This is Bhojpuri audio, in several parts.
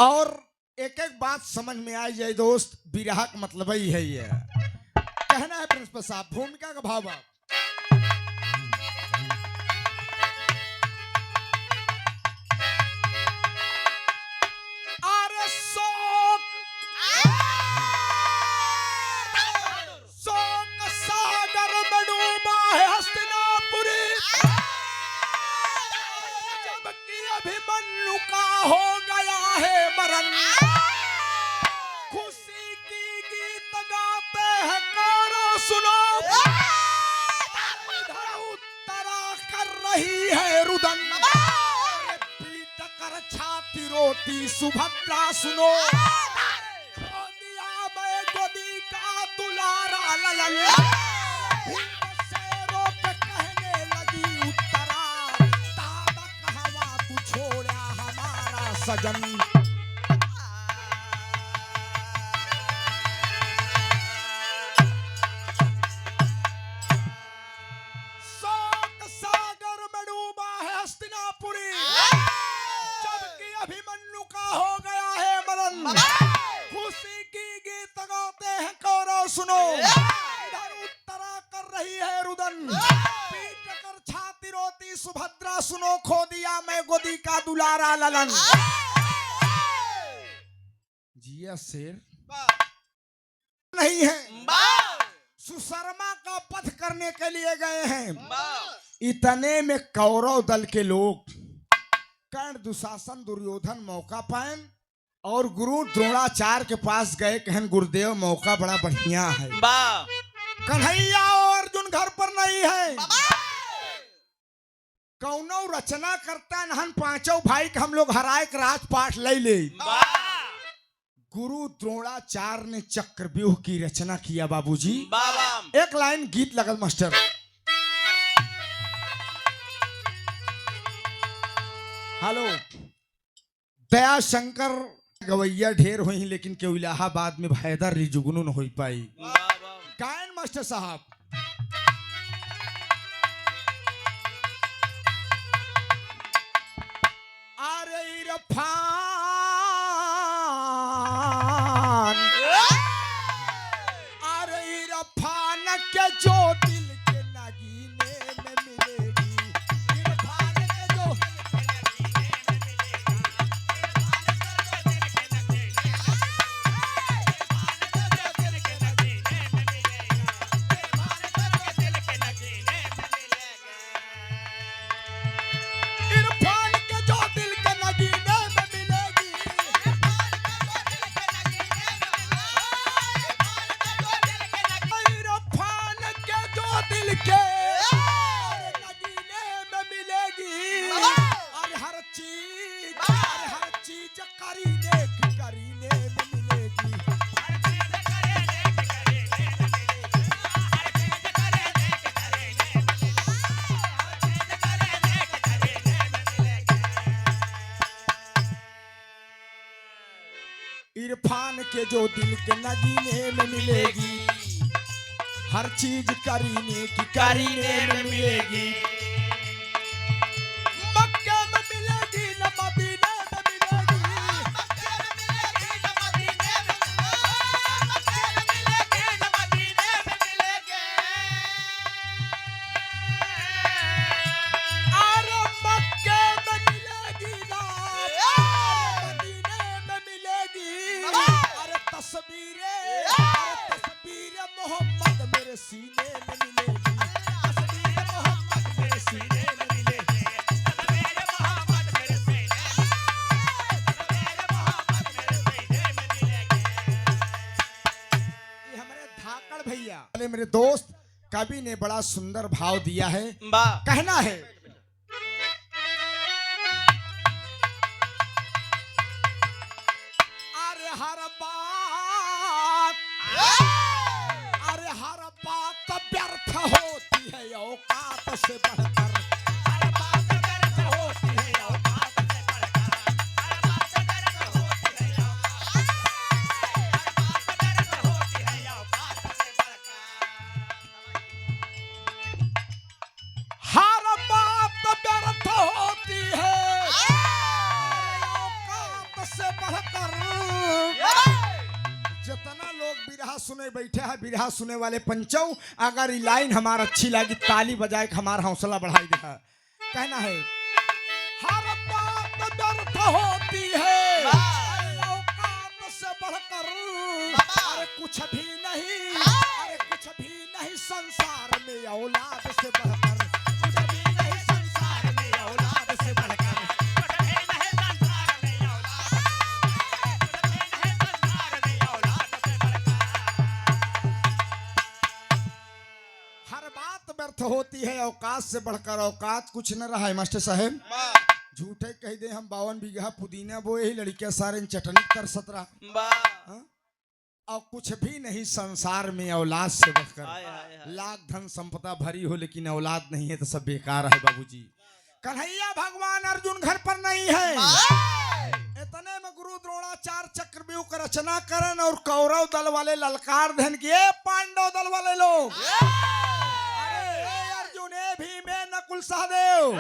और एक एक बात समझ में आई जाए दोस्त, बिरहा का मतलब ही है ये कहना है प्रिंसिपल साहब, भूमिका का भाव आप। अरे शोक शोक सागर में डूबा है हस्तिनापुरी, जबकि अभिमन्यु का हो गया है मरण। खुशी की गीत गाते हैं कौरव सुनो, इधर उत्तरा कर रही है रुदन। पीट कर छाती रोती सुभद्रा सुनो, खो दिया मैं गोदी का दुलारा ललन। शेरों पे कहने लगी उत्तरा, दादा कहवा तू छोड़ा हमारा सजन। शोक सागर में डूबा है हस्तिनापुरी, जबकि अभिमन्यु का हो गया है मरण। खुशी की गीत गाते हैं कौरव सुनो, इधर उत्तरा कर रही है रुदन। पीट कर छाती रोती सुभद्रा सुनो, खो दिया मैं गोदी का दुलारा ललन। जिया शेर नहीं है, सुशर्मा का पथ करने के लिए गए हैं। इतने में कौरव दल के लोग कर्ण दुशासन दुर्योधन मौका पाए और गुरु द्रोणाचार्य के पास गए, कहन गुरुदेव मौका बड़ा बढ़िया है, कन्हैया और अर्जुन घर पर नहीं है, कौनो रचना करता नहन पांचों भाई के हम लोग हराए के राजपाट ले ले। गुरु द्रोणाचार्य ने चक्रव्यूह की रचना किया बाबूजी। एक लाइन गीत लगल मास्टर। हेलो दया शंकर गवैया ढेर हुई, लेकिन केवल इलाहाबाद में हैदर री जुगनू न हो पाई। गायन मास्टर साहब। अरे इरफान के जो दिल के नगीने में मिलेगी, इरफान के जो इरफान के जो दिल के नगीने में मिलेगी, इरफान के जो दिल के नगीने में मिलेगी। और हर चीज करीने में मिलेगी। इरफान के जो दिल के नगीने में मिलेगी, हर चीज करीने में मिलेगी। मक्के में मिलेगी न मदीने में मिलेगी, अरे मक्के में मिलेगी ना मदीने में मिलेगी। अरे तस्वीरें मोहम्मद मेरे सीने में मिलेगी, तस्वीरें मोहम्मद मेरे सीने में मिलेगी, तस्वीरें मोहम्मद मेरे सीने में मिलेगी। ये हमारे धाकड़ भैया अरे मेरे दोस्त कवि ने बड़ा सुंदर भाव दिया है, कहना है। अरे हर बात व्यर्थ होती है औकात से बढ़कर, हर बात व्यर्थ होती है औकात से बढ़कर, हर बात व्यर्थ होती है औकात से बढ़कर, हर बात व्यर्थ होती है औकात से बढ़कर। बिरहा सुने बैठे हैं, बिरहा सुने वाले पंचों, अगर ये लाइन हमारा अच्छी लगी ताली बजाए के हमारा हौसला बढ़ाई दे। कहना है हर बात व्यर्थ होती है औकात से बढ़कर, अरे कुछ भी नहीं, अरे कुछ भी नहीं संसार में औलाद से बढ़कर, कुछ भी नहीं संसार में औलाद से बढ़कर। हर बात व्यर्थ होती है औकात से बढ़कर, औकात कुछ न रहा है मास्टर साहब। झूठे कह दे हम 52 बीघा पुदीना बोए ही, लड़कियां सारे चटनी कर 17, और कुछ भी नहीं संसार में औलाद से बढ़कर। लाख धन संपदा भरी हो लेकिन औलाद नहीं है तो सब बेकार है बाबूजी। कन्हैया भगवान अर्जुन घर पर नहीं है, इतने में गुरु द्रोणाचार्य चक्रव्यूह का रचना करन और कौरव दल वाले ललकार धन के पांडव दल वाले लोग, अर्जुन भीम नकुल सहदेव,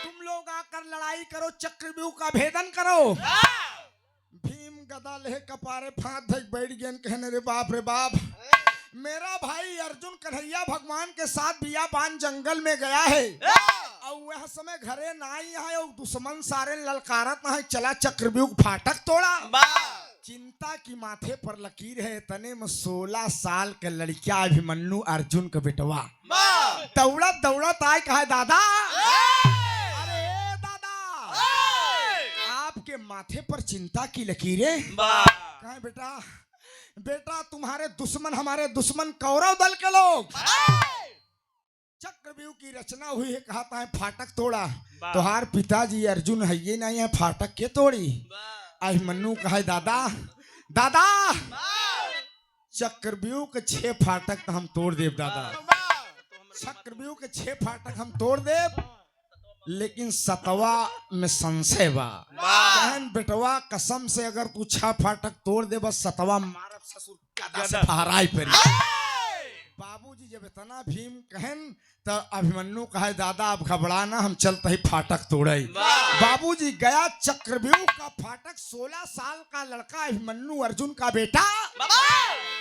तुम लोग आकर लड़ाई करो, चक्रव्यूह का भेदन करो। भीम गदा ले कपारे फांद धक बैठ गए, कहने रे बाप मेरा भाई अर्जुन कन्हैया भगवान के साथ बियाबान जंगल में गया है और वह समय घरे ना ही है और दुश्मन सारे ललकारत ना है, चला चक्रव्यूह फाटक तोड़ा। चिंता की माथे पर लकीर है, तने में 16 साल का लड़किया अभिमन्यु अर्जुन का बेटवा दौड़त दौड़त आए, कहा दादा, अरे दादा आपके माथे पर चिंता की लकीरें। कहा बेटा तुम्हारे दुश्मन हमारे दुश्मन कौरव दल के लोग, चक्रव्यूह की रचना हुई है, कहता है फाटक तोड़ा, तुहार पिताजी अर्जुन है ये नहीं है फाटक के तोड़ी। अभिमन्यु कहा दादा चक्रव्यूह के 6 फाटक हम तोड़ देव दादा, चक्रव्यूह के 6 फाटक हम तोड़ देव, लेकिन 7वां में संशय बा। बहन बेटवा कसम से अगर तू 6 फाटक तोड़ दे बस 7वां मारब ससुर गदा से फहराई पड़ी। बाबूजी जब इतना भीम कहन तो अभिमन्यु कहे दादा अब घबराना हम चलते ही फाटक तोड़े। बाबूजी गया चक्रव्यूह का फाटक, 16 साल का लड़का अभिमन्यु अर्जुन का बेटा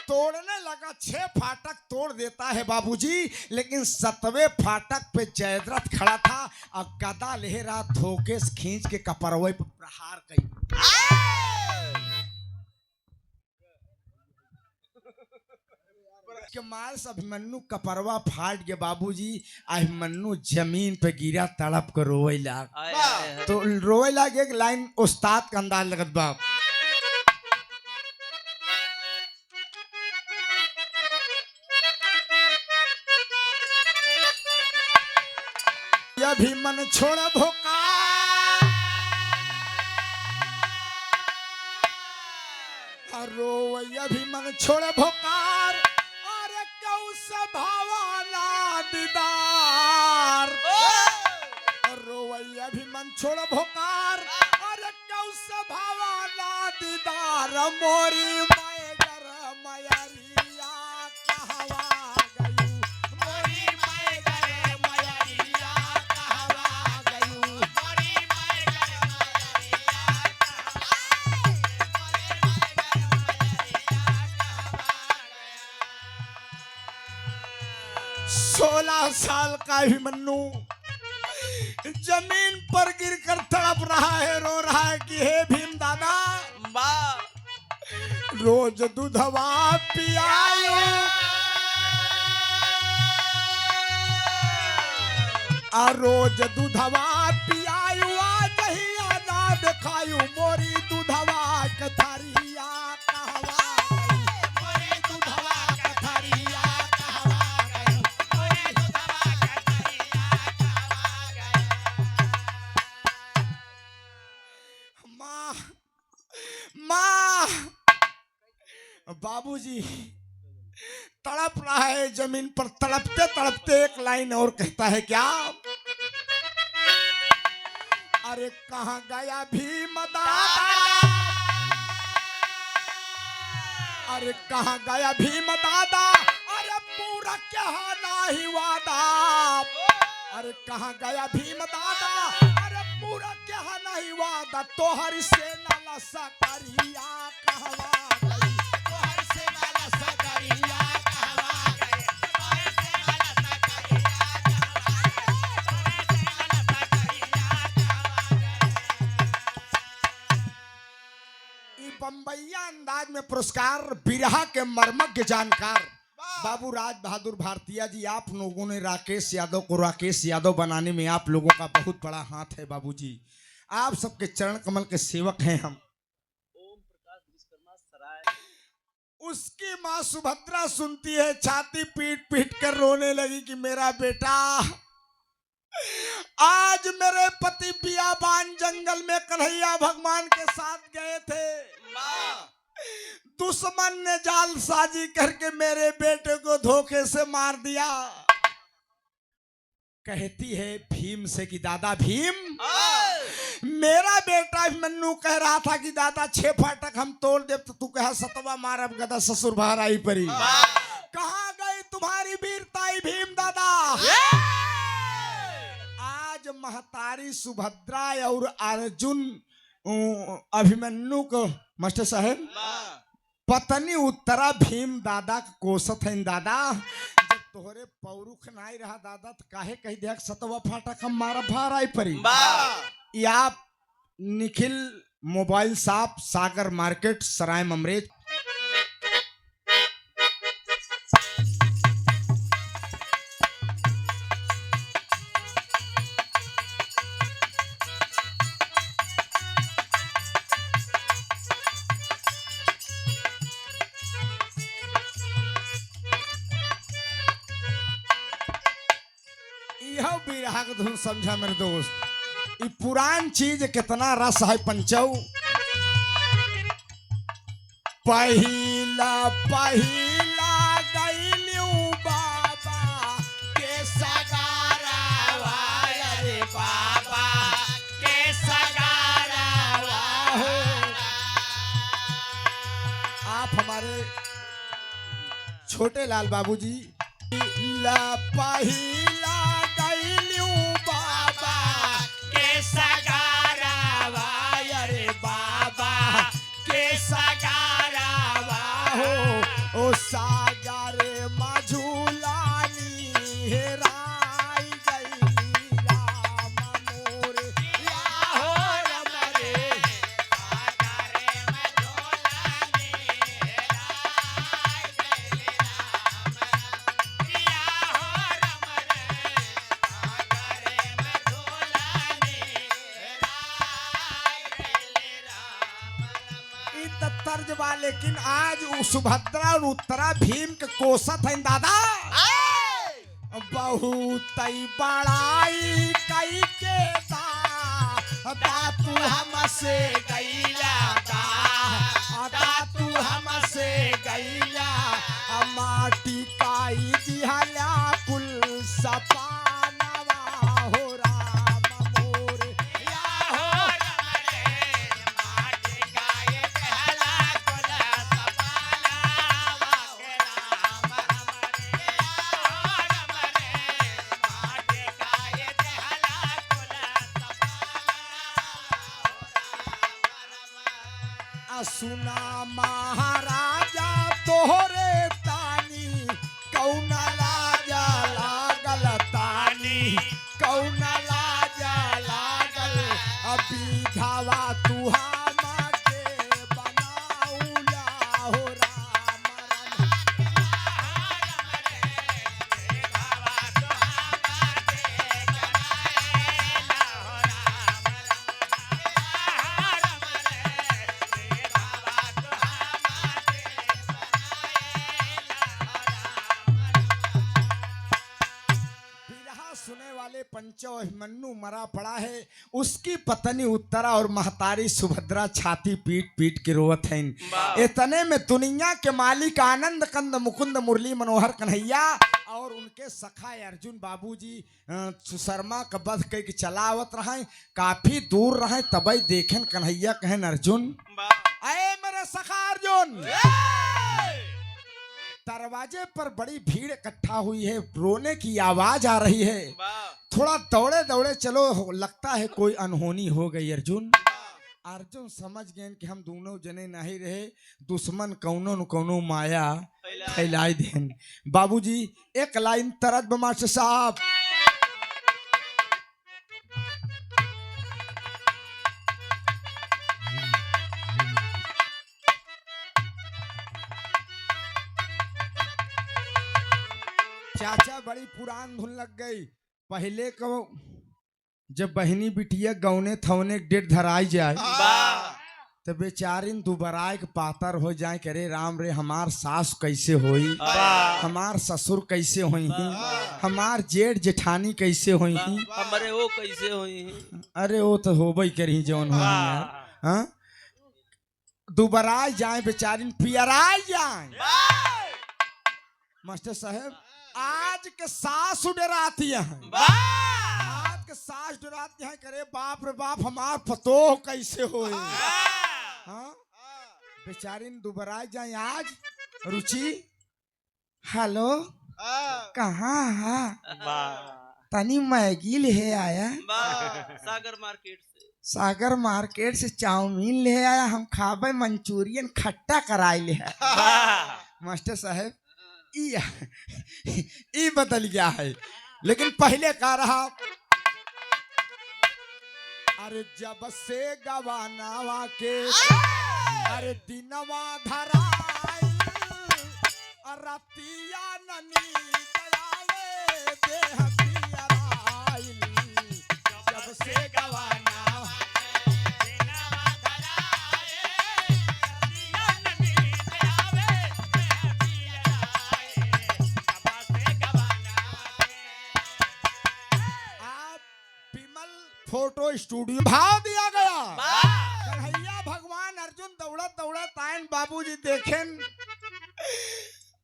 तोड़ने लगा, 6 फाटक तोड़ देता है बाबूजी, लेकिन 7वें फाटक पे जयद्रथ खड़ा था और गदा ले रहा, धोखे से खींच के कपरवे पर प्रहार कई। के मार से अभिमन्यु कपरवा फाट गया बाबूजी, अभिमन्यु जमीन पे गिरा तड़प कर रोए लाग। तो रोए लाग एक लाइन उस्ताद का अंदाज लगत बाप, अभिमन छोड़ भोका रोए, अभिमन छोड़ भोकार, अरे क्यों से भावाना दीदार, रोए अभिमन छोड़ भोकार, अरे क्यों से भावाना दीदार, मोरी मैगर मयरिया कहवा गयू, मोरी मैगर मयरिया कहवा गयू, मोरी मैगर मयरिया कहवा। 16 साल का अभिमन्यु जमीन पर गिरकर तड़प रहा है, रो रहा है कि हे भीम दादा रोज दूधवा पियायो, आ रोज दूधवा पियायो, आज ही आना दिखायो, मोरी दूधवा कथरिया कहवा गई, मोरी दूधवा कथरिया कहवा गई, मोरी दूधवा कथरिया कहवा गई। माँ बाबूजी तड़प रहा है जमीन पर, तड़पते तड़पते एक लाइन और कहता है क्या, अरे कहाँ गया भीम दादा, अरे कहाँ गया भीम दादा, अरे पूरा क्या नहीं वादा, अरे कहाँ गया भीम दादा, अरे पूरा क्या नहीं वादा, तोहर से नाला सकरिया कहवा गई, तोहर से नाला में पुरस्कार बिरहा के मर्मज्ञ जानकार बाबू राज बहादुर भारतीय जी। आप लोगों ने राकेश यादव को राकेश यादव बनाने में आप लोगों का बहुत बड़ा हाथ है बाबूजी। आप सबके चरण कमल के सेवक हैं हम। ओम प्रकाश विश्वकर्मा सराय। उसकी माँ सुभद्रा सुनती है, छाती पीट पीट कर रोने लगी कि मेरा बेटा आज मेरे पति बियाबान जंगल में कन्हैया भगवान के साथ गए थे, दुश्मन ने जालसाजी करके मेरे बेटे को धोखे से मार दिया। कहती है भीम से कि दादा भीम, मेरा बेटा अभिमन्यु कह रहा था कि दादा 6 फाटक हम तोड़ दे, तो तू कहा 7वां मारब गदा ससुर भार आई परी। कहाँ गई तुम्हारी वीरताई भीम दादा? आज महतारी सुभद्रा और अर्जुन अभिमन्यु को मास्टर साहब पत्नी उत्तरा भीम दादा का कोसत है। दादा जब तोहरे पौरुख नहीं रहा दादा तो काहे कही दिया 7वां फाटक हम मारा भार आई परी। या निखिल मोबाइल शॉप सागर मार्केट सराय ममरेज। यह बिरहा का धुन समझा मेरे दोस्त। ये पुरान चीज कितना रस है पंचौ। पहिला पहिला गइलू बाबा के सगारावा, अरे बाबा के सगारावा हो। आप हमारे छोटे लाल बाबूजी ला पहिला गइलू बाबा के सगारावा, अरे बाबा के सगारावा हो। ओ सागरे मझुलानी हेराई गइली राम मोरे या हो रम रे। सागरे मझुलानी हेराई गइली राम या हो रम रे। सागरे मझुलानी हेराई गइली राम। ई त तर्ज बा, लेकिन आज सुभद्रा और उत्तरा भीम के कोसत है दादा। बहुत बड़ाई कई के तू हमसे गैया तू हमसे गैया। माटी काई दिहला कुल सपानवा हो राम मोरे या हो रम रे। माटी काई दिहला कुल सपानवा के राम हमरे या हो रम रे। माटी काई दिहला कुल सपानवा। सुना महाराजा तोहरे तानी कौना लाजा लागल तानी कौना लाजा लागल। अभी धावा तुहामा के बनाऊला हो राम बिरहा सुने वाले पंचो अभिमन्यु मरा पड़ा है। उसकी पत्नी उत्तरा और महतारी सुभद्रा छाती पीट पीट के रोवत हैं। इतने में दुनिया के मालिक आनंद कंद मुकुंद मुरली मनोहर कन्हैया और उनके सखा अर्जुन बाबूजी सुशर्मा का बध करके चलावत रहे। काफी दूर रहे तब देखें कन्हैया कहन अर्जुन, अरे मेरे सखा अर्जुन। दरवाजे पर बड़ी भीड़ इकट्ठा हुई है, रोने की आवाज आ रही है। थोड़ा दौड़े दौड़े चलो, लगता है कोई अनहोनी हो गई। अर्जुन समझ गए कि हम दोनों जने नहीं रहे, दुश्मन कौनो न कौनो माया फैलाई देन। बाबूजी एक लाइन तरत बमास्टर साहब। पुरान धुन लग गई। पहले को जब बहनी बिटिया गौने थौने डेट धराई जाए तो बेचारिन दुबराए के पातर हो जाए, करे राम रे हमार सास कैसे होई, हमार ससुर कैसे होई, हमार जेठ जेठानी कैसे होई, हमारे वो कैसे हुई। अरे वो तो होबई करी जौन हो यार। हाँ दुबराए जाए बेचारिन, पियराए जाए। मास्टर साहब आज के सास डराती है, आज के सास डराती है, करे बाप रे बाप हमार पतोह कैसे होए। हाँ बेचारिन दुबराए जाए। आज रुचि हेलो कहाँ है, तनी मैगी ले आया, सागर मार्केट से। सागर मार्केट से चाउमीन ले आया, हम खाबे मंचूरियन खट्टा कराई ले है। मास्टर साहब ई बदल गया है, लेकिन पहले का रहा। अरे जब से गवानावा के अरे दिनवा धराई, रतिया ननी दयाले देह पियराई, जब से गवानावा फोटो स्टूडियो भाव दिया गया। कन्हैया भगवान अर्जुन दौड़त दौड़त आयन, बाबूजी देखें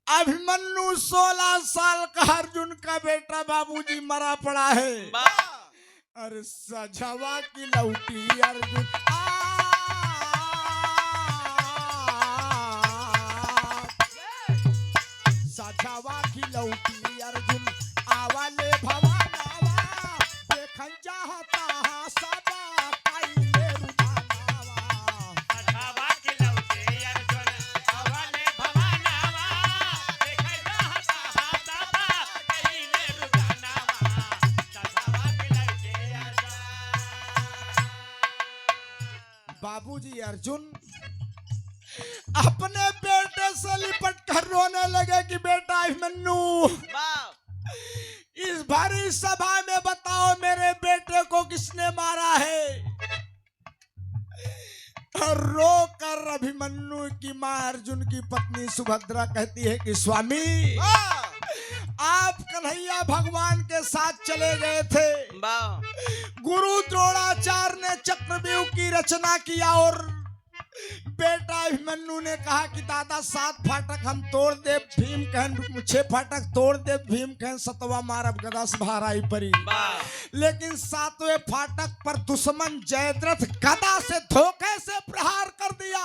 अभिमन्यु 16 साल का अर्जुन का बेटा बाबूजी मरा पड़ा है। अरे सजवा की लौटी अर्जुन सजवा की लौटी अर्जुन आवाले भवानावा, देखन चाहता सबा काइले रुदानावा। सजवा की लौटी अर्जुन आवाले भवानावा, देखन चाहता सबा काइले रुदानावा। सजवा की लौटी अर्जुन। बाबूजी अर्जुन अपने बेटे से लिपट कर रोने लगे कि बेटा अभिमन्यु इस भारी सभा में बताओ मेरे बेटे को किसने मारा है। और रो कर अभिमन्यु की मां अर्जुन की पत्नी सुभद्रा कहती है कि स्वामी आप कन्हैया भगवान के साथ चले गए थे, गुरु द्रोणाचार्य ने चक्रव्यूह की रचना किया और बेटा अभिमन्यु ने कहा कि दादा 7 फाटक हम तोड़ दे, भीम कहन 6 फाटक तोड़ दे, भीम कहन 7वां मारब गदा सभाराई परी। लेकिन 7वें फाटक पर दुश्मन जयद्रथ गदा से धोखे से प्रहार कर दिया।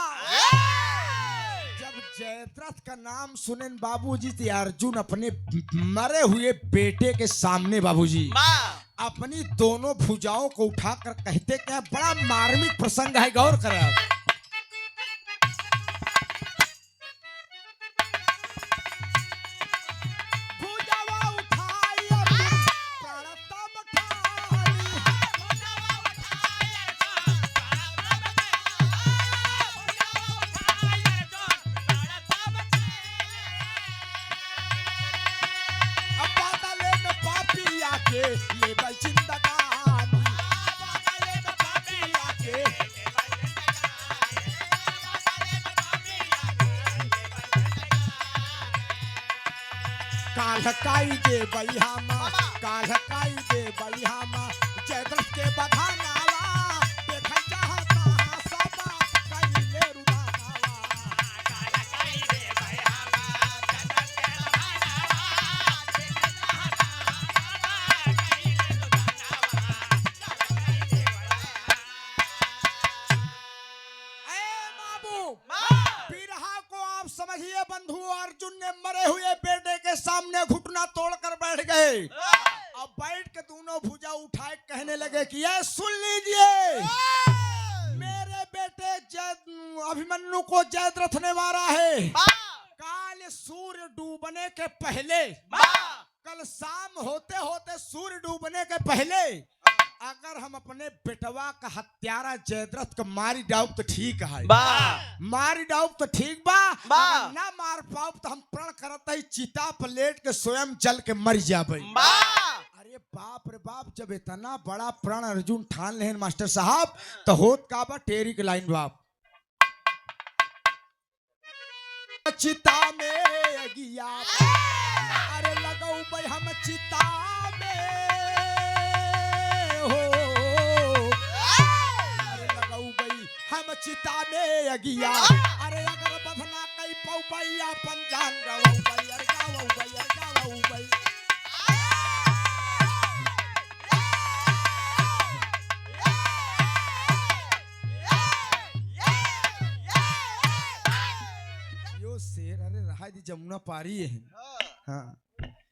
जब जयद्रथ का नाम सुने बाबूजी तो अर्जुन अपने मरे हुए बेटे के सामने बाबूजी अपनी दोनों भुजाओं को उठाकर कहते क्या, बड़ा मार्मिक प्रसंग है, गौर करें। ये भाई जिंदगानी कालकाई दे बलिहामा, कालकाई दे बलिहामा, जयद्रथ के बधानावा, देखा चाहता सबा काइले रुदानावा। कालकाई दे बलिहामा, जयद्रथ के बधानावा, देखा चाहता काइले रुदानावा। कालकाई दे बिरहा को आप समझिए बंधु, अर्जुन ने मरे हुए बेटे के सामने घुटना तोड़कर बैठ गए। अब बैठ के दोनों भुजा उठाए कहने लगे कि ये सुन लीजिए, मेरे बेटे अभिमन्यु को जयद्रथ ने मारा है। काल सूर्य डूबने के पहले, कल शाम होते होते सूर्य डूबने के पहले अगर हम अपने बेटवा का हत्यारा जयद्रथ को मारी डाउ तो ठीक है, बा मारी डाउ तो ठीक बा, बा। अगर ना मार पाओ तो हम प्रण करत है चिता पर लेट के स्वयं जल के मर जाबे। बा अरे बाप रे बाप, जब इतना बड़ा प्रण अर्जुन ठान लेन मास्टर साहब तो होत का बा टेरी के लाइन बाप। चिता में अगिया अरे लगाऊ भाई हम चिता में हो, अरे लगाऊ भाई हम चिता में अगिया, अरे अगर बधना कई पौ भैया पंजान गवाऊ भाई, अरे गवाऊ भाई, अरे गवाऊ भाई। यो शेर अरे रहा दी जमुना पारी है। हाँ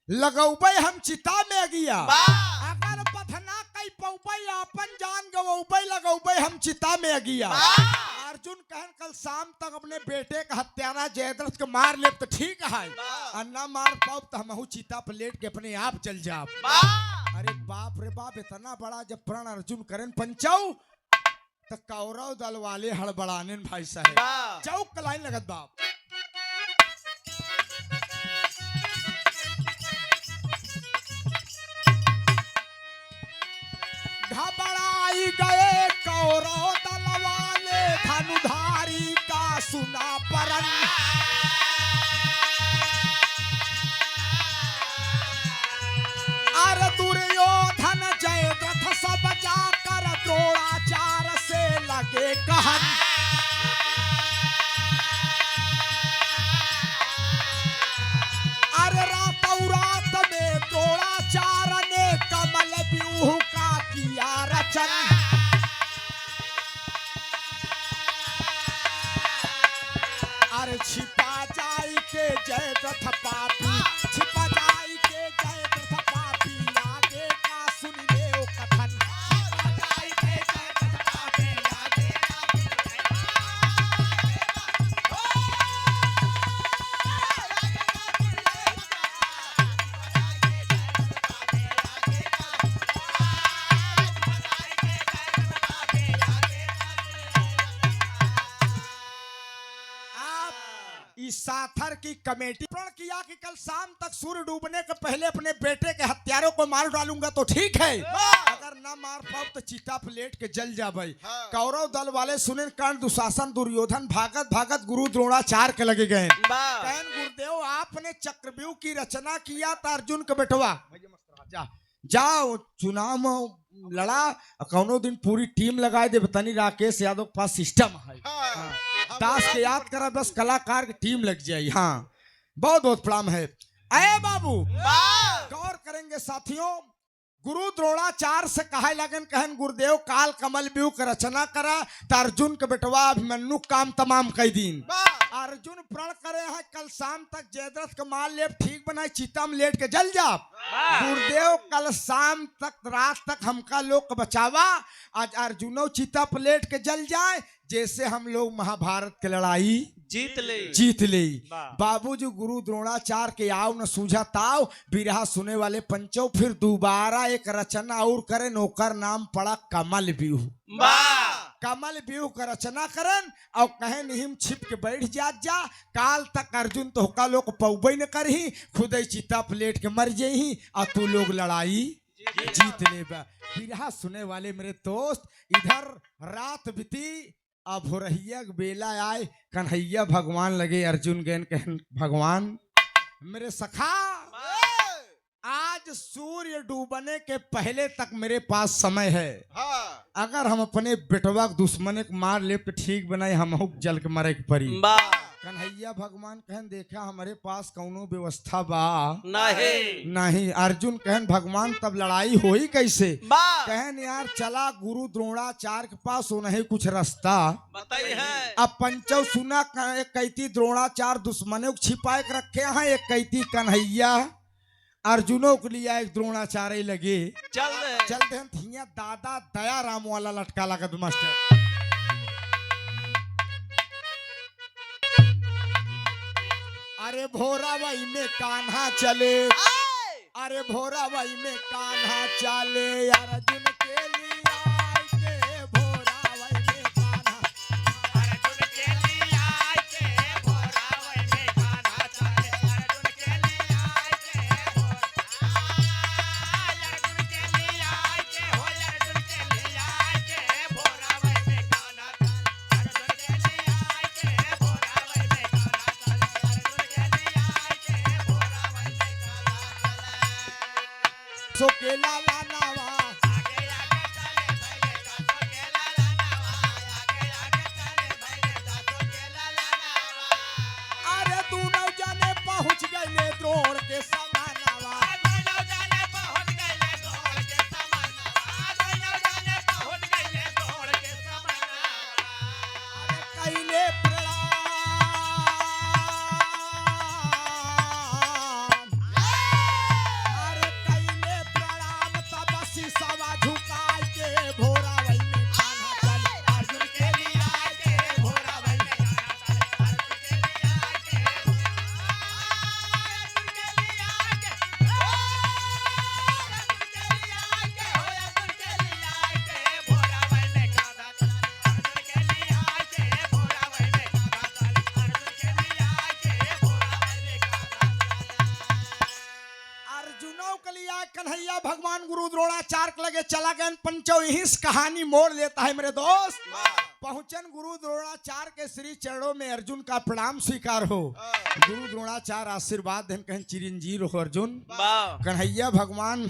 लगौबे हम चिता में अगिया, अगर बधना कई पौबे अपन जान गवौबे, लगौबे हम चिता में अगिया। अर्जुन कहन कल शाम तक अपने बेटे का हत्यारा जयद्रथ को मार ले तो ठीक है, और ना मार पाओ तो हम चिता पर लेट के अपने आप चल जाओ। अरे बाप रे बाप, इतना बड़ा जब प्रण अर्जुन करन पंचाऊ तो कौरव दल वाले हड़बड़ाने भाई साहब चौक का लाइन लगत बाप। घबराई गए कौरव दल वाले धनुधारी का सुना परन, अरे दुर्योधन जयद्रथ सब जाकर द्रोणाचार से लगे कहन, अरे रात में द्रोणाचार ने कमल व्यूह का किया रचन, अरे छिपा जाई के जयद्रथ पापी, छिपा जाई के जयद्रथ पापी, आगे का सुन ले ओ कथन, छिपा जाई के जयद्रथ पापी, आगे का इस साथर की कमेटी प्रण किया कि कल शाम तक सूर्य डूबने के पहले अपने बेटे के हत्यारों को मार डालूंगा तो ठीक है, अगर ना मार पाओ तो चिता पर लेट के जल जा भाई। कौरव दल वाले सुने कर्ण दुशासन दुर्योधन भागत भागत गुरु द्रोणाचार्य के लगे गए। कहन गुरुदेव आपने चक्रव्यूह की रचना किया था अर्जुन के बेटवा, जाओ चुनाव में लड़ा, कौनो दिन पूरी टीम लगाए दे, तनी राकेश यादव के पास सिस्टम है, दास के याद करा बस कलाकार की टीम लग जाए। हाँ बहुत बहुत प्रणाम है। अरे बाबू गौर करेंगे साथियों, गुरु द्रोणाचार्य से कहे लगन कहन गुरुदेव काल कमल व्यूह की रचना करा तो अर्जुन के बेटवा अभिमन्यु काम तमाम कई दिन। अर्जुन प्रण करे हैं कल शाम तक जयद्रथ का माल लेप ठीक बनाए चिता में लेट के जल जा। गुरुदेव कल शाम तक रात तक हमका लोग को बचावा, आज अर्जुनो चिता पर लेट के जल जाए, जैसे हम लोग महाभारत की लड़ाई जीत ले। बाबूजी गुरु द्रोणाचार्य के आओ न सूझा ताव, बिरहा सुने वाले पंचो फिर दोबारा एक रचना और करे, नौकर नाम पड़ा कमल व्यूह। कमल व्यूह का रचना करन और कहे निहिम छिप के बैठ जात जा, काल तक अर्जुन तो होका लोग पौबे न करही, खुद ही चिता प्लेट के मर जही और तू लोग लड़ाई जीत ले। बिरहा सुने वाले मेरे दोस्त, इधर रात बीती अब हो रहिया बेला आए, कन्हैया भगवान लगे अर्जुन गैन कहन भगवान मेरे सखा आज सूर्य डूबने के पहले तक मेरे पास समय है, अगर हम अपने बेटवा दुश्मन को मार ले तो ठीक बनाए, हम जल के मरे के परी। कन्हैया भगवान कहन देखा हमारे पास कौनो व्यवस्था बा नहीं। अर्जुन कहन भगवान तब लड़ाई होई कैसे? कहन यार चला गुरु द्रोणाचार्य के पास उन्हें कुछ रास्ता बताई है। अब पंचव सुना एक कैती द्रोणाचार्य दुश्मनों को छिपाए के रखे हैं, एक कैती कन्हैया अर्जुनों के लिए एक द्रोणाचार्य लगे। चल दे दादा दया राम वाला लटका लगत मास्टर। अरे भोरा वही में कान्हा चले, अरे भोरा वही में कान्हा चले, अर्जुन के लिए लाला नावा अरे दोनों जाने पहुंच गए द्रोण के समानावा अरे कैले प्रणाम अरे कैले प्रणाम तब शीशवा झुकाए के भोरा वही में खाना चल अर्जुन के लिए आए के भोरा वही में अर्जुनों के लिए कन्हैया भगवान गुरु द्रोणाचार्य के लगे चला गए पंचो यही से कहानी मोड़ लेता है मेरे दोस्त पहुंचन गुरु द्रोणाचार्य के श्री चरणों में अर्जुन का प्रणाम स्वीकार हो गुरु द्रोणाचार्य आशीर्वाद देन कहें चिरंजीव हो अर्जुन वाह कन्हैया भगवान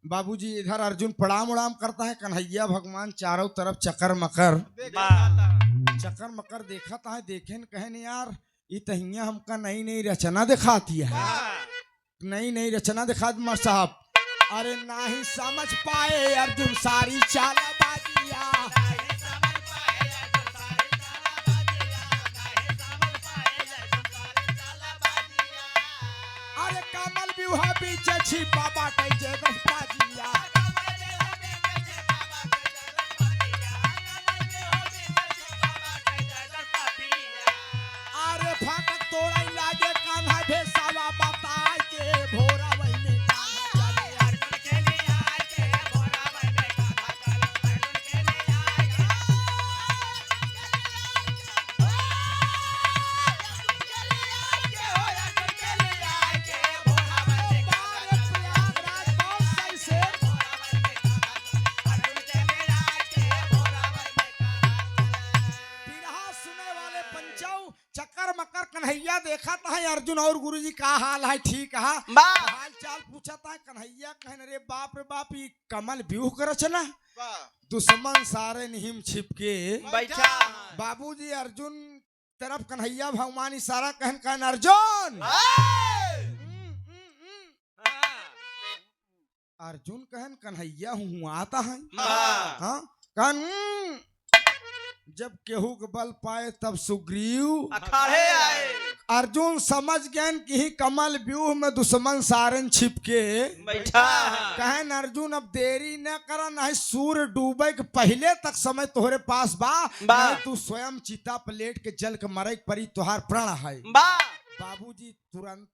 बाबूजी इधर अर्जुन प्रणाम उड़ाम करता है कन्हैया भगवान चारों तरफ चक्कर मकर देखता है देखें कहें यार ये तहिया हमका नई नई रचना दिखाती है नई रचना दिखा मार साहब अरे ना ही समझ पाए अर्जुन सारी चालबाजिया अरे कमल व्यूहा पीछे छिपा बाटे जे बाजिया अरे फाटक तोड़ा लागे कान्हा भेसावा बताए के भोरा वही में कान्हा चले अर्जुन के लिए आए के भोरा वही में कान्हा चले अर्जुन के लिए आए के अर्जुन के लिए आए के भोरा वही में प्रयागराज बहुत सही से भोरा वही में कान्हा अर्जुन के लिए आए के भोरा वही में कान्हा बिरहा सुने वाले पंचौ चक्कर मकर कन्हैया देखा था अर्जुन और गुरुजी का हाल है ठीक है हाल चाल पूछा था कन्हैया कहने रे बाप ये कमल व्यूह कर रचना दुश्मन सारे निहिम छिपके बैठा बाबूजी अर्जुन तरफ कन्हैया भगवान इशारा कहन अर्जुन अर्जुन कहन कन्हैया हूँ आता है हाँ कहन जब केहू के बल पाए तब सुग्रीव अखाड़े आए अर्जुन समझ गए कि ही कमल व्यूह में दुश्मन सारन छिपके बैठा कहन अर्जुन अब देरी न कर नहीं सूर्य डूबे के पहले तक समय तोहरे पास बा नहीं तू स्वयं चिता पर लेट के जल के मरे परी तुहार प्राण है बाबूजी तुरंत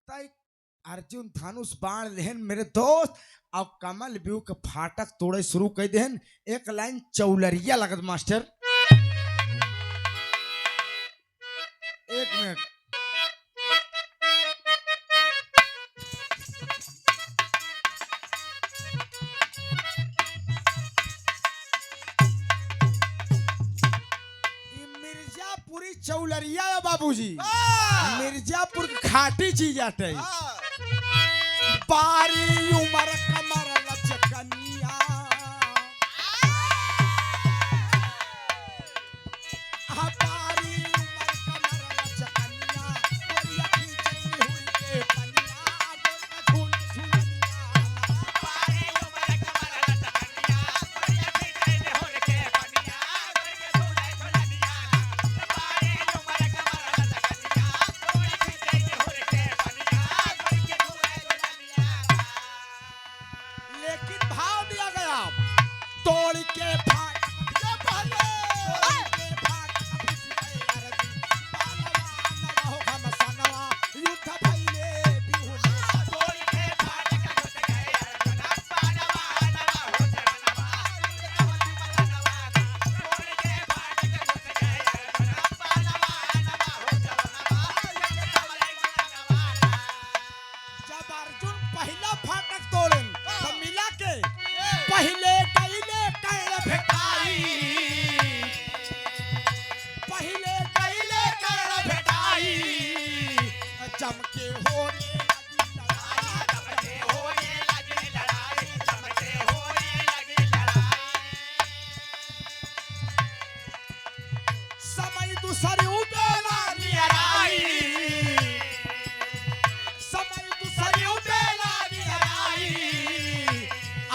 अर्जुन धनुष बाण लेहन मेरे दोस्त और कमल व्यूह के फाटक तोड़े शुरू कर देहन एक लाइन चौलरिया लगत मास्टर एक मिनट मिर्जापुरी चौलरिया है बाबूजी मिर्जापुर की खाटी चीज आटे बारी उमर कमर लचकनिया पहले कैले कैल भेटा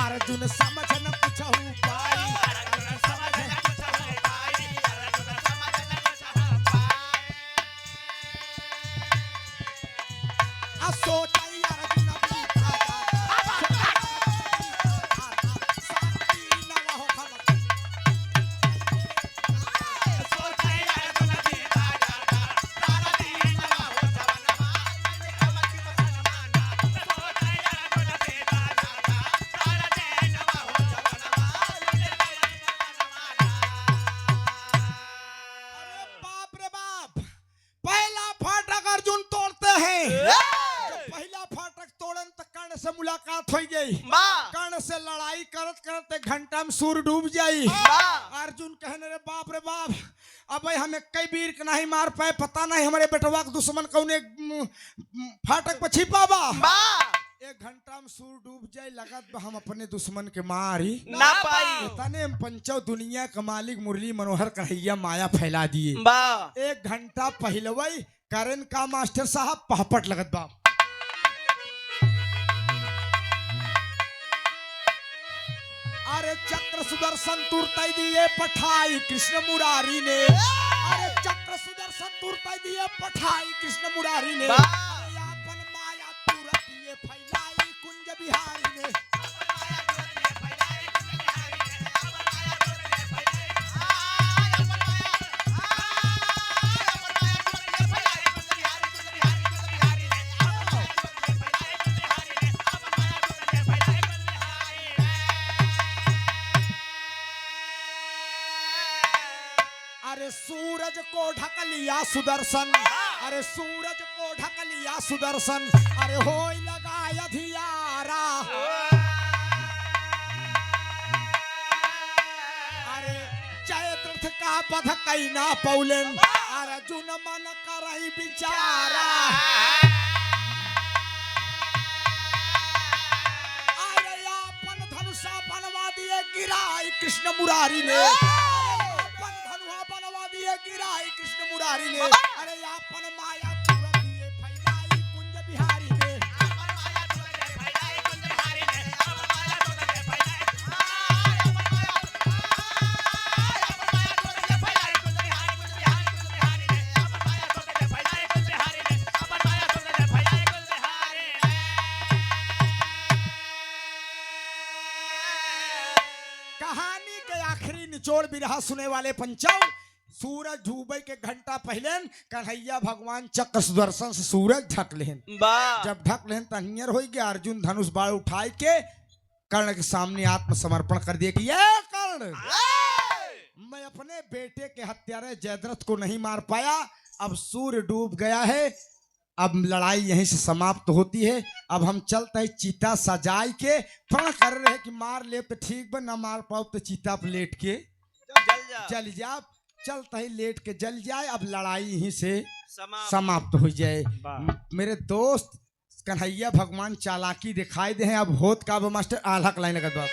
अर्जुन समझ न कुछ पाई अर्जुन समझ न कुछ पाई अर्जुन समझ न कुछ पाई सोचाई अर्जुन बीता साथी न हो खबर सोचाई अर्जुन बीता जाता सारा दिन हो जवनमा कमति मसन माना सोचाई अर्जुन बीता जाता सारा दिन हो जवनमा अरे बाप रे बाप पहला फाटक अर्जुन तोड़ते हैं जब पहला फाटक तोड़न तो कर्ण से मुलाकात हो गई कर्ण से लड़ाई करत करत एक घंटा में सूर्य डूब जाई अर्जुन कहने रे बाप अब हमें कई वीर के नहीं मार पाए पता नहीं हमारे बेटवा के दुश्मन कौने फाटक पर छिपा बा एक घंटा में सूर्य डूब जाए लगत बा हम अपने दुश्मन के मारी ना पाई तने पंचो दुनिया का मालिक मुरली मनोहर कन्हैया माया फैला दिए बा एक घंटा पहलवई करण का मास्टर साहब पहपट लगत बा अरे चक्र सुदर्शन तुरतई दिए पठाई कृष्ण मुरारी ने अरे चक्र सुदर्शन तुरतई दिए पठाई कृष्ण मुरारी ने अरे अपन माया तुरत दिए फैलाई कुंज बिहारी ने अरे सूरज को ढक लिया सुदर्शन अरे सूरज को ढक लिया सुदर्शन अरे होय लगा अधियारा अरे जयद्रथ का बध कई ना पौलेन अर्जुन मन करई बिचारा अरे अपन धनुषा बनवा दिए गिराई कृष्ण मुरारी ने गिराई कृष्ण मुरारी ने अरे अपन माया तुरंत दिए फैलाई कुंज बिहारी ने अपन माया तुरंत दिए फैलाई कुंज बिहारी ने अपन माया तुरंत दिए फैलाई अपन माया तुरंत दिए फैलाई कुंज बिहारी ने अपन माया तुरंत दिए फैलाई कुंज बिहारी ने अपन माया तुरंत दिए फैलाई कुंज बिहारी कहानी के आखिरी निचोड़ बिरहा सुने वाले पंचों सूरज डूबे के घंटा पहले कन्हैया भगवान चक्र सुदर्शन से सूरज ढक लेन बा जब ढक लेन तनियर हो गया अर्जुन धनुष बाण उठाए के कर्ण के सामने आत्मसमर्पण कर दिए कि ये कर्ण मैं अपने बेटे के हत्यारे जयद्रथ को नहीं मार पाया अब सूर्य डूब गया है अब लड़ाई यहीं से समाप्त होती है अब हम चलते हैं चीता सजाई के प्रण कर रहे हैं कि मार ले तो ठीक बा ना मार पाओ तो चीता पर लेट के जल जा चलता ही लेट के जल जाए अब लड़ाई यहीं से समाप्त हो जाए मेरे दोस्त कन्हैया भगवान चालाकी दिखाई दे हैं अब होत का मास्टर आल्हा लाइन लगत बाप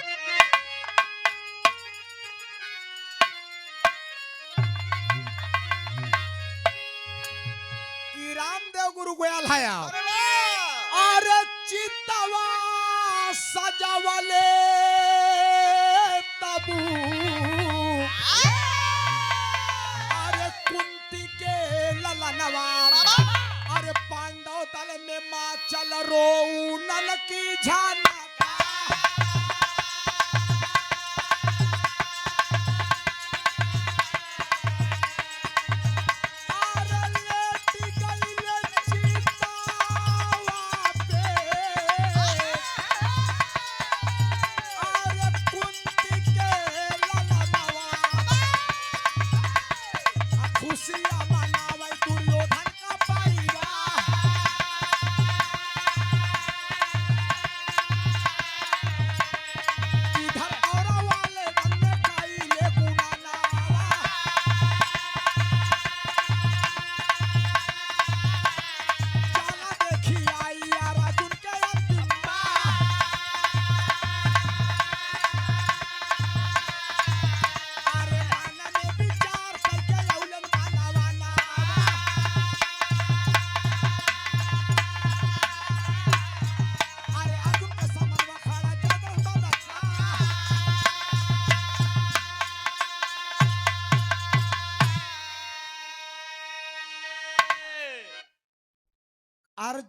रामदेव गुरु गोयल है अरे चितवा सजावले तबू अरे पांडव दल में माँ चल रो नल की झाना अरे लेटी गई चिता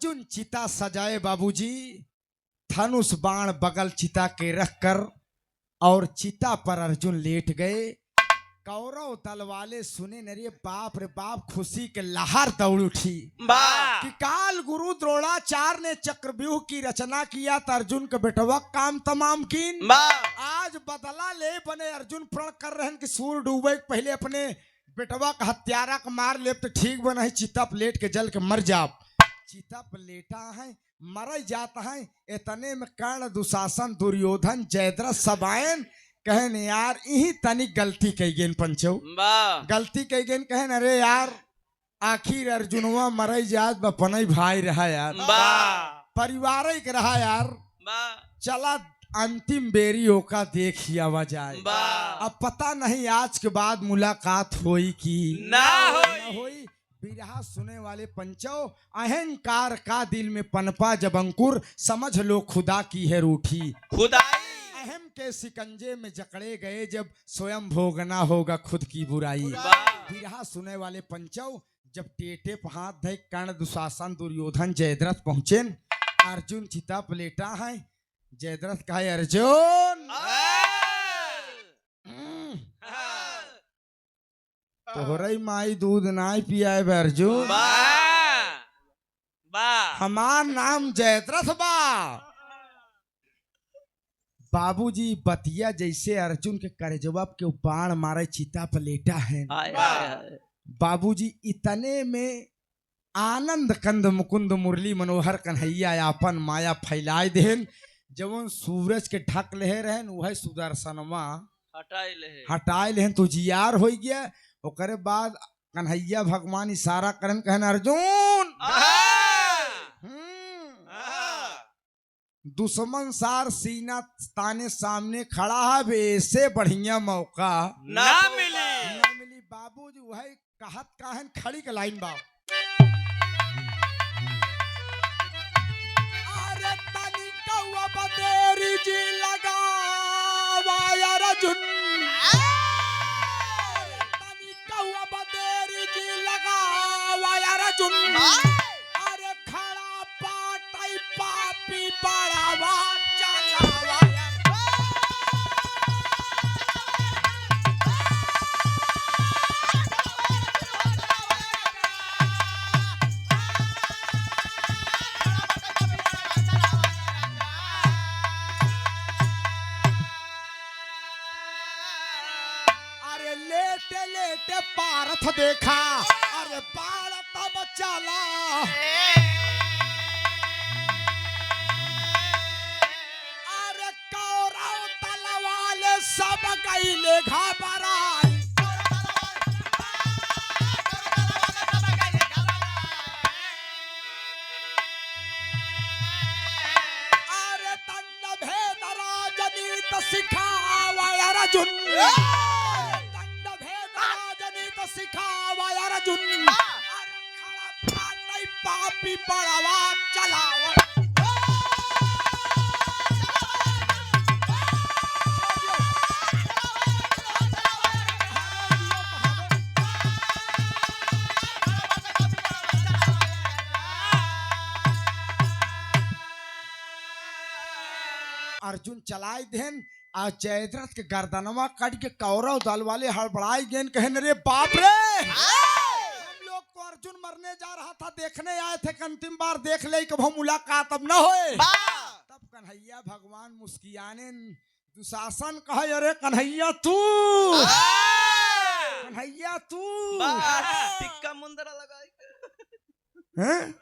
अर्जुन चिता सजाए बाबूजी, धनुष बाण बगल चिता के रखकर और चिता पर अर्जुन लेट गए। कौरव दल वाले सुने न रे बाप रे बाप, खुशी के लहर दौड़ उठी वाह कि काल गुरु द्रोणाचार्य ने चक्रव्यूह की रचना किया तो अर्जुन के बेटवा काम तमाम कीन। वाह आज बदला ले बने अर्जुन प्रण कर रहे हैं कि सूर्य डूबे के पहले अपने बेटवा का हत्यारा का मार ले तो ठीक बना है, चिता पर लेट के जल के मर जाप। चिता पर लेटा है, मर जाता है। इतने में कर्ण, दुशासन, दुर्योधन, जयद्रथ सब आयन कहन यार यही तनिक गलती कही गेन पंचो, वाह गलती कही गेन कहन अरे यार आखिर अर्जुनवा मरई जात बपनई भाई रहा यार, वाह परिवार के रहा यार, वाह चला अंतिम बेरी होका देखी आवा जाए। वाह अब पता नहीं आज के बाद मुलाकात होई की ना होई। बिरहा सुने वाले पंचो, अहंकार का दिल में पनपा जब अंकुर, समझ लो खुदा की है रूठी। खुदाई अहम के सिकंजे में जकड़े गए जब, स्वयं भोगना होगा खुद की बुराई। वाह बिरहा सुने वाले पंचो, जब टेटे पर हाथ धय कर्ण, दुशासन, दुर्योधन, जयद्रथ पहुंचे। अर्जुन चिता पर लेटा है। जयद्रथ कहे अर्जुन तोहरई माई दूध नाई पियाए बे अर्जुन, वाह वाह हमार नाम जयद्रथ बा। बाबूजी बतिया जैसे अर्जुन के करजवा के बाण मारे चिता पर लेटा है। हाय हाय हाय बाबूजी इतने में आनंद कंद मुकुंद मुरली मनोहर कन्हैया अपन माया फैलाए देन। जवन सूरज के ढक ले रहन वह सुदर्शनमा हटाई ले हटाए लेहन तो जियार हो गया। ओकरे बाद कन्हैया भगवान इशारा करन कहन अर्जुन दुश्मन सार सीना ताने सामने खड़ा है, वैसे बढ़िया मौका ना मिली ना मिली। बाबूजी वह कहत कहन खड़ी के लाइन बा, अरे तनी कौवा बदेरी जी लगावा यार अर्जुन, तनी कौवा बदेरी जी लगावा यार अर्जुन, अरे खड़ा पाटई पापी पड़ावा चलावा यार। अरे लेटे लेटे पारथ देखा, अरे बाल तब चला, अरे कौरव तलवाले सब गईले घबराई। अरे दंड भेद राजनीत सिखावा यार अर्जुन, दंड भेद राजनीत सिखावा यार अर्जुन, अरे खड़ा पाटई पापी पड़ावा चलावा। अर्जुन चलाए देन आ जयद्रथ के गर्दनवा कट के कौरव दल वाले हड़बड़ाई गेन कहन रे बाप रे, हम लोग को अर्जुन मरने जा रहा था, देखने आए थे कि अंतिम बार देख ले कब हम मुलाकात अब न होए। तब कन्हैया भगवान मुस्कियाने दुशासन कहे अरे कन्हैया तू, कन्हैया तू टिक्का मुंदरा लगाई हैं?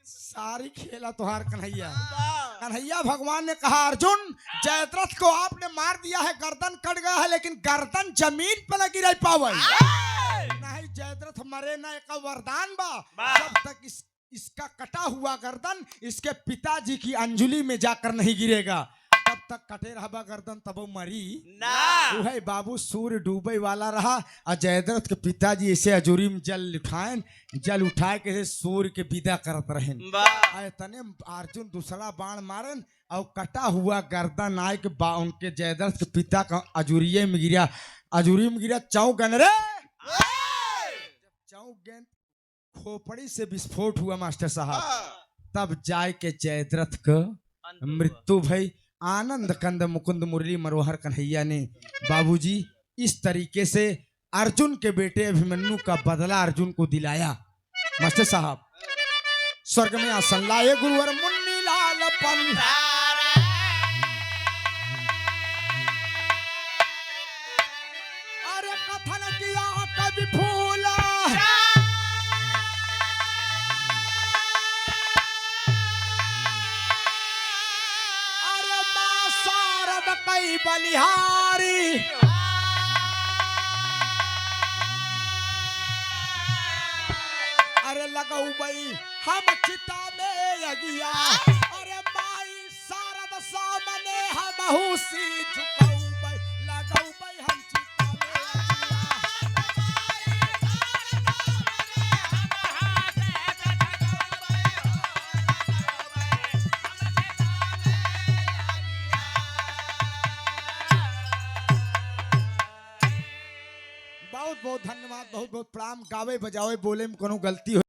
सारी खेला तुहार कन्हैया। कन्हैया भगवान ने कहा अर्जुन जयद्रथ को आपने मार दिया है, गर्दन कट गया है, लेकिन गर्दन जमीन पर न गिर पावे। नहीं जयद्रथ मरे ना, एक वरदान बा, जब तक इसका कटा हुआ गर्दन इसके पिताजी की अंजलि में जाकर नहीं गिरेगा तब तक कटे रहा गर्दन, तब वो मरी ना। वह बाबू सूर्य डूबे वाला रहा और जयद्रथ के पिताजी ऐसे अजूरी में जल उठाए, जल उठाए के सूर्य के विदा करत रहे। तने अर्जुन दूसरा बाण मारन और कटा हुआ गर्दन आए के उनके जयद्रथ के पिता का अजूरिये में गिरा, अजूरी में गिरा चौक गन रे, जब चौक गेंद खोपड़ी से विस्फोट हुआ मास्टर साहब। तब जाय के जयद्रथ का मृत्यु भई। आनंद कंद मुकुंद मुरली मनोहर कन्हैया ने बाबूजी इस तरीके से अर्जुन के बेटे अभिमन्यु का बदला अर्जुन को दिलाया। मास्टर साहब स्वर्ग में आसन लाए गुरुवर मुन्नी लाल पंथ। अरे कथन किया कवि फूला, अरे मां शारद कई बलिहारी। अरे लगाऊ बई हम चिता में अगिया, अरे माई शारद सामने हम सी झुकाऊ बई, लगाऊ बई हम चिता में बहुत बहुत धन्यवाद, बहुत बहुत प्रणाम। गावे बजावे बोले में कोनो गलती हो